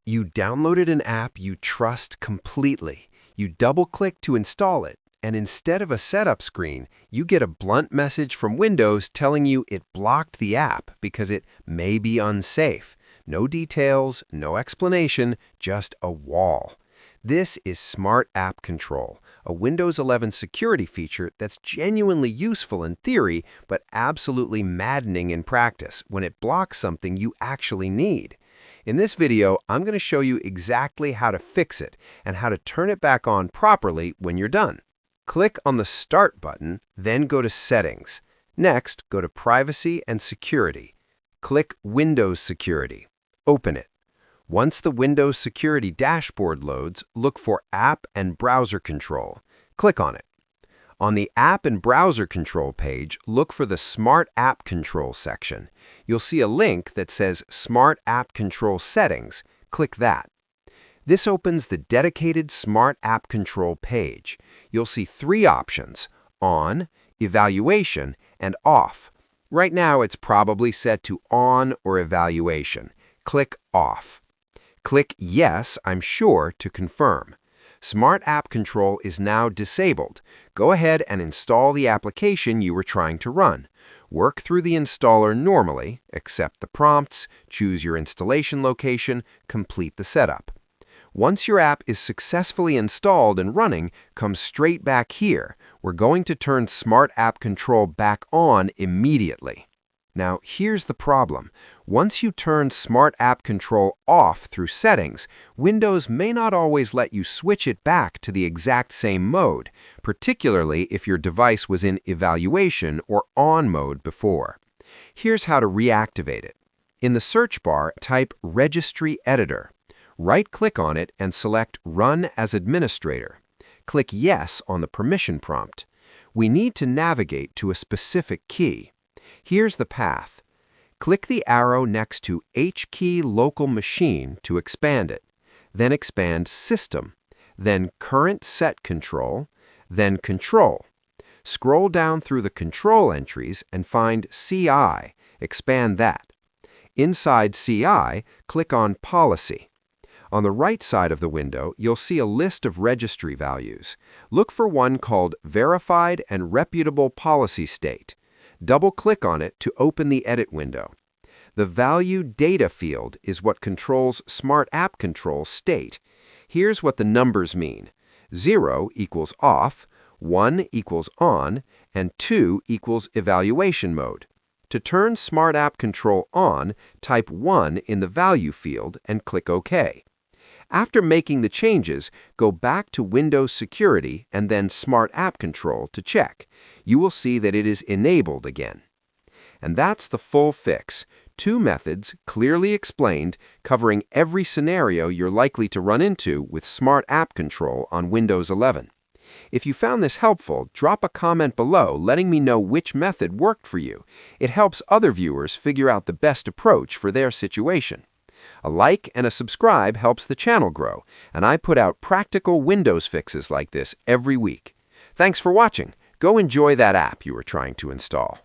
You downloaded an app you trust completely. You double-click to install it, and instead of a setup screen, you get a blunt message from Windows telling you it blocked the app because it may be unsafe. No details, no explanation, just a wall. This is Smart App Control, a Windows 11 security feature that's genuinely useful in theory, but absolutely maddening in practice when it blocks something you actually need. In this video, I'm going to show you exactly how to fix it and how to turn it back on properly when you're done. Click on the Start button, then go to Settings. Next, go to Privacy and Security. Click Windows Security. Open it. Once the Windows Security dashboard loads, look for App and Browser Control. Click on it. On the App and Browser Control page, look for the Smart App Control section. You'll see a link that says Smart App Control Settings. Click that. This opens the dedicated Smart App Control page. You'll see three options: On, Evaluation, and Off. Right now, it's probably set to On or Evaluation. Click Off. Click Yes, I'm sure to confirm. Smart App Control is now disabled. Go ahead and install the application you were trying to run. Work through the installer normally, accept the prompts, choose your installation location, complete the setup. Once your app is successfully installed and running, come straight back here. We're going to turn Smart App Control back on immediately. Now, here's the problem. Once you turn Smart App Control off through Settings, Windows may not always let you switch it back to the exact same mode, particularly if your device was in Evaluation or On mode before. Here's how to reactivate it. In the search bar, type Registry Editor. Right-click on it and select Run as Administrator. Click Yes on the permission prompt. We need to navigate to a specific key. Here's the path. Click the arrow next to HKey Local Machine to expand it. Then expand System. Then Current Set Control. Then Control. Scroll down through the control entries and find CI. Expand that. Inside CI, click on Policy. On the right side of the window, you'll see a list of registry values. Look for one called Verified and Reputable Policy State. Double-click on it to open the edit window. The Value Data field is what controls Smart App Control state. Here's what the numbers mean. 0 equals off, 1 equals on, and 2 equals evaluation mode. To turn Smart App Control on, type 1 in the Value field and click OK. After making the changes, go back to Windows Security and then Smart App Control to check. You will see that it is enabled again. And that's the full fix. Two methods, clearly explained, covering every scenario you're likely to run into with Smart App Control on Windows 11. If you found this helpful, drop a comment below letting me know which method worked for you. It helps other viewers figure out the best approach for their situation. A like and a subscribe helps the channel grow, and I put out practical Windows fixes like this every week. Thanks for watching. Go enjoy that app you were trying to install.